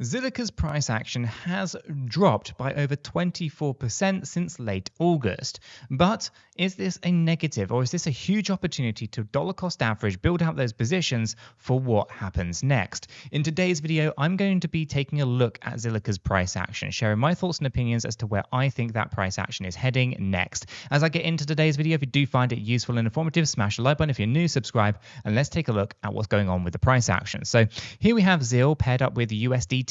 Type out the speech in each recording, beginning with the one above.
Zilliqa's price action has dropped by over 24% since late August. But is this a negative, or is this a huge opportunity to dollar cost average, build out those positions for what happens next? In today's video, I'm going to be taking a look at Zilliqa's price action, sharing my thoughts and opinions as to where I think that price action is heading next. As I get into today's video, if you do find it useful and informative, smash the like button. If you're new, subscribe, and let's take a look at what's going on with the price action. So here we have ZIL paired up with USDT.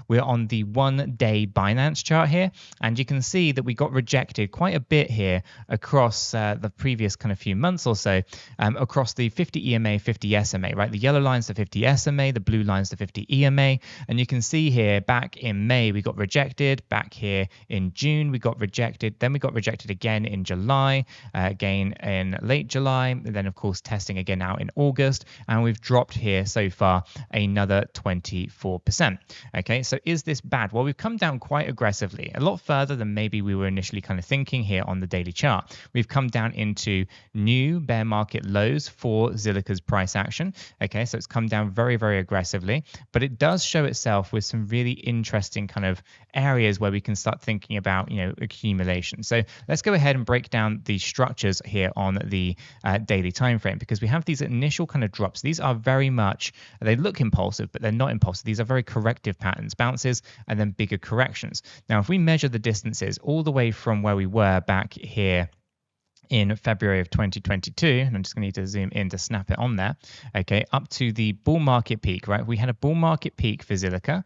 We're on the 1-day Binance chart here, and you can see that we got rejected quite a bit here across the previous kind of few months or so, across the 50 EMA, 50 SMA, right? The yellow line's the 50 SMA, the blue line's the 50 EMA, and you can see here back in May we got rejected, back here in June we got rejected, then we got rejected again in July, again in late July, and then of course testing again out in August, and we've dropped here so far another 24%. Okay, so is this bad? Well, we've come down quite aggressively, a lot further than maybe we were initially kind of thinking here on the daily chart. We've come down into new bear market lows for Zilliqa's price action. Okay, so it's come down very, very aggressively, but it does show itself with some really interesting kind of areas where we can start thinking about, accumulation. So let's go ahead and break down the structures here on the daily time frame, because we have these initial kind of drops. These are very much, they look impulsive, but they're not impulsive. These are very corrective patterns, bounces, and then bigger corrections. Now, if we measure the distances all the way from where we were back here in February of 2022, and I'm just going to need to zoom in to snap it on there, okay, up to the bull market peak, right? We had a bull market peak for Zilliqa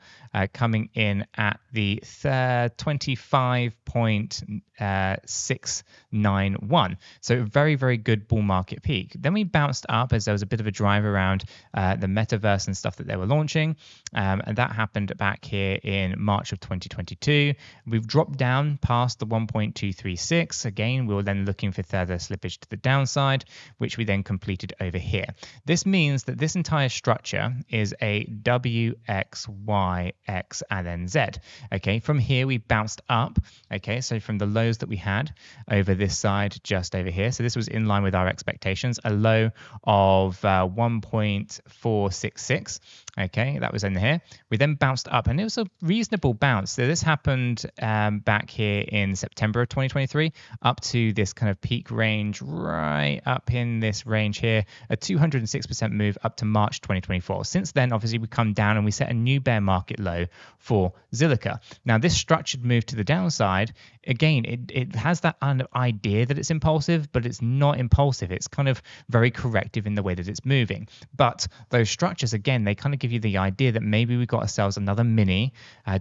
coming in at the 25.691. So very, very good bull market peak. Then we bounced up as there was a bit of a drive around the metaverse and stuff that they were launching, and that happened back here in March of 2022. We've dropped down past the 1.236. Again, we were then looking for further slippage to the downside, which we then completed over here. This means that this entire structure is a W, X, Y, X, and then Z. Okay, from here we bounced up. Okay, so from the lows that we had over this side, just over here. So this was in line with our expectations, a low of 1.466. Okay, that was in here. We then bounced up, and it was a reasonable bounce. So this happened back here in September of 2023, up to this kind of peak range right up in this range here, a 206% move up to March 2024. Since then, obviously, we come down and we set a new bear market low for Zilliqa. Now, this structured move to the downside, again, it has that idea that it's impulsive, but it's not impulsive. It's kind of very corrective in the way that it's moving. But those structures, again, they kind of give you the idea that maybe we got ourselves another mini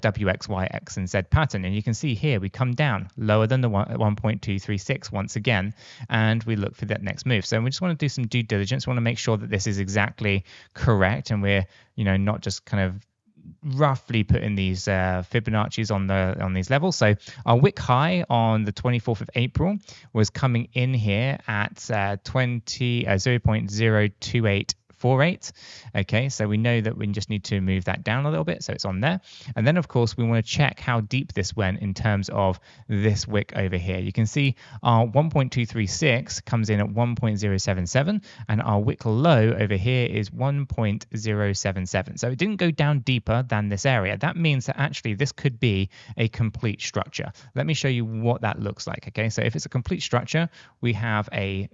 W, X, Y, X, and Z pattern. And you can see here, we come down lower than the 1.236 once again, and we look for that next move. So we just want to do some due diligence. We want to make sure that this is exactly correct, and we're, not just kind of roughly putting these Fibonacci's on these levels. So our wick high on the 24th of April was coming in here at 0.02848. Okay, so we know that we just need to move that down a little bit, so it's on there. And then, of course, we want to check how deep this went in terms of this wick over here. You can see our 1.236 comes in at 1.077, and our wick low over here is 1.077. So it didn't go down deeper than this area. That means that actually this could be a complete structure. Let me show you what that looks like. Okay, so if it's a complete structure, we have a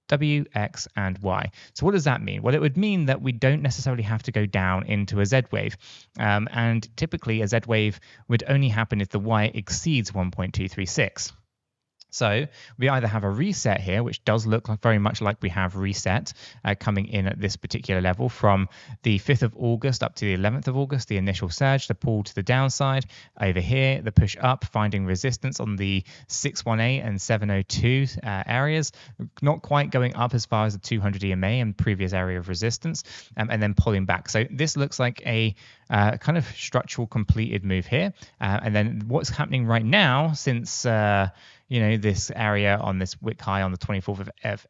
W, X, and Y. So what does that mean? Well, it would mean that we don't necessarily have to go down into a Z wave. And typically a Z wave would only happen if the Y exceeds 1.236. So we either have a reset here, which does look very much like we have reset coming in at this particular level from the 5th of August up to the 11th of August, the initial surge, the pull to the downside. Over here, the push up, finding resistance on the 618 and 702 areas, not quite going up as far as the 200 EMA and previous area of resistance, and then pulling back. So this looks like a kind of structural completed move here. And then what's happening right now, since this area on this wick high on the 24th of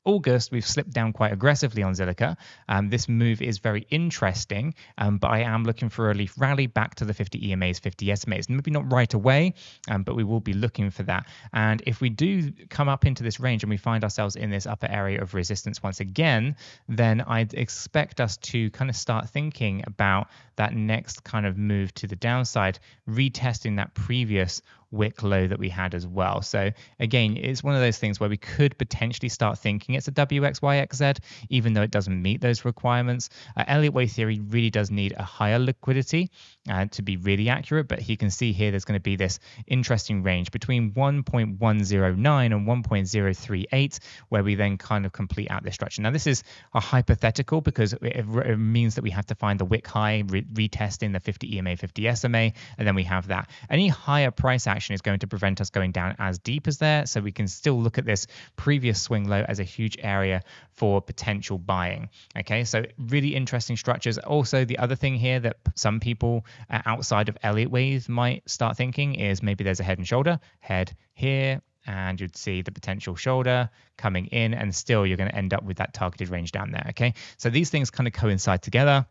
August, we've slipped down quite aggressively on Zilliqa. This move is very interesting, but I am looking for a rally back to the 50 EMAs, 50 SMAs. Maybe not right away, but we will be looking for that. And if we do come up into this range and we find ourselves in this upper area of resistance once again, then I'd expect us to kind of start thinking about that next kind of move to the downside, retesting that previous wick low that we had as well. So again, it's one of those things where we could potentially start thinking it's a WXYXZ, even though it doesn't meet those requirements. Elliott wave theory really does need a higher liquidity to be really accurate, but you can see here there's going to be this interesting range between 1.109 and 1.038, where we then kind of complete out this structure. Now this is a hypothetical because it means that we have to find the wick high, retesting the 50 EMA, 50 SMA, and then we have that. Any higher price action is going to prevent us going down as deep as there, so we can still look at this previous swing low as a huge area for potential buying. Okay, so really interesting structures. Also, the other thing here that some people outside of Elliott wave might start thinking is maybe there's a head and shoulder, head here, and you'd see the potential shoulder coming in, and still you're going to end up with that targeted range down there. Okay, so these things kind of coincide together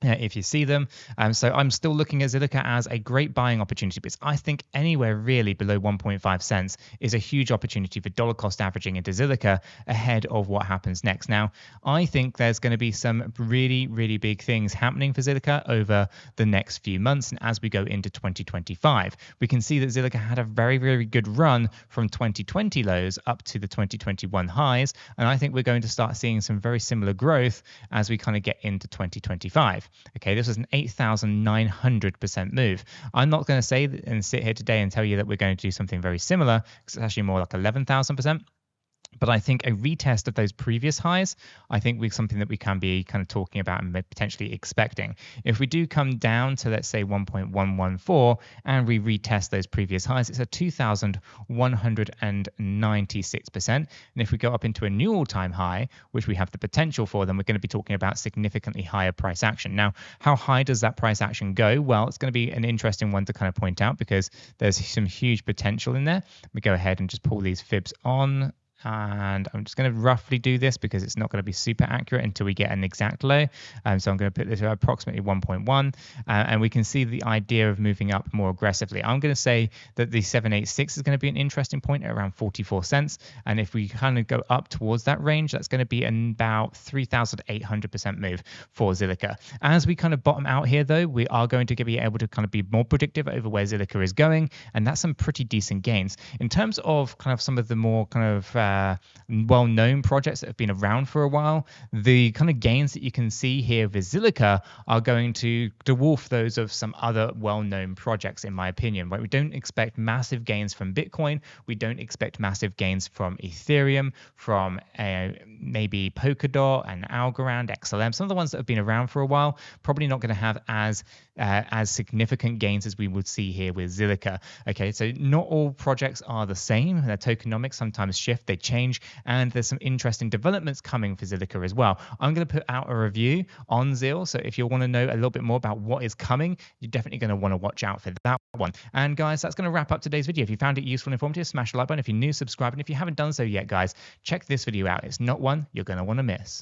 if you see them. So I'm still looking at Zilliqa as a great buying opportunity, because I think anywhere really below 1.5 cents is a huge opportunity for dollar cost averaging into Zilliqa ahead of what happens next. Now, I think there's going to be some really, really big things happening for Zilliqa over the next few months and as we go into 2025. We can see that Zilliqa had a very, very good run from 2020 lows up to the 2021 highs, and I think we're going to start seeing some very similar growth as we kind of get into 2025. Okay, this was an 8,900% move. I'm not going to say and sit here today and tell you that we're going to do something very similar, because it's actually more like 11,000%. But I think a retest of those previous highs, I think we're something that we can be kind of talking about and potentially expecting. If we do come down to, let's say, 1.114 and we retest those previous highs, it's a 2,196%. And if we go up into a new all-time high, which we have the potential for, then we're going to be talking about significantly higher price action. Now, how high does that price action go? Well, it's going to be an interesting one to kind of point out, because there's some huge potential in there. We go ahead and just pull these fibs on. And I'm just going to roughly do this because it's not going to be super accurate until we get an exact low. So I'm going to put this at approximately 1.1, and we can see the idea of moving up more aggressively. I'm going to say that the 786 is going to be an interesting point at around 44 cents. And if we kind of go up towards that range, that's going to be an about 3,800% move for Zilliqa. As we kind of bottom out here, though, we are going to be able to kind of be more predictive over where Zilliqa is going, and that's some pretty decent gains. In terms of kind of some of the more kind of well-known projects that have been around for a while, the kind of gains that you can see here with Zilliqa are going to dwarf those of some other well-known projects, in my opinion. Right? We don't expect massive gains from Bitcoin. We don't expect massive gains from Ethereum, from maybe Polkadot and Algorand, XLM. Some of the ones that have been around for a while, probably not going to have as significant gains as we would see here with Zilliqa. Okay, so not all projects are the same. Their tokenomics sometimes shift, they change, and there's some interesting developments coming for Zilliqa as well. I'm going to put out a review on Zil, so if you want to know a little bit more about what is coming, you're definitely going to want to watch out for that one. And guys, that's going to wrap up today's video. If you found it useful and informative, smash the like button. If you're new, subscribe, and if you haven't done so yet, guys, check this video out. It's not one you're going to want to miss.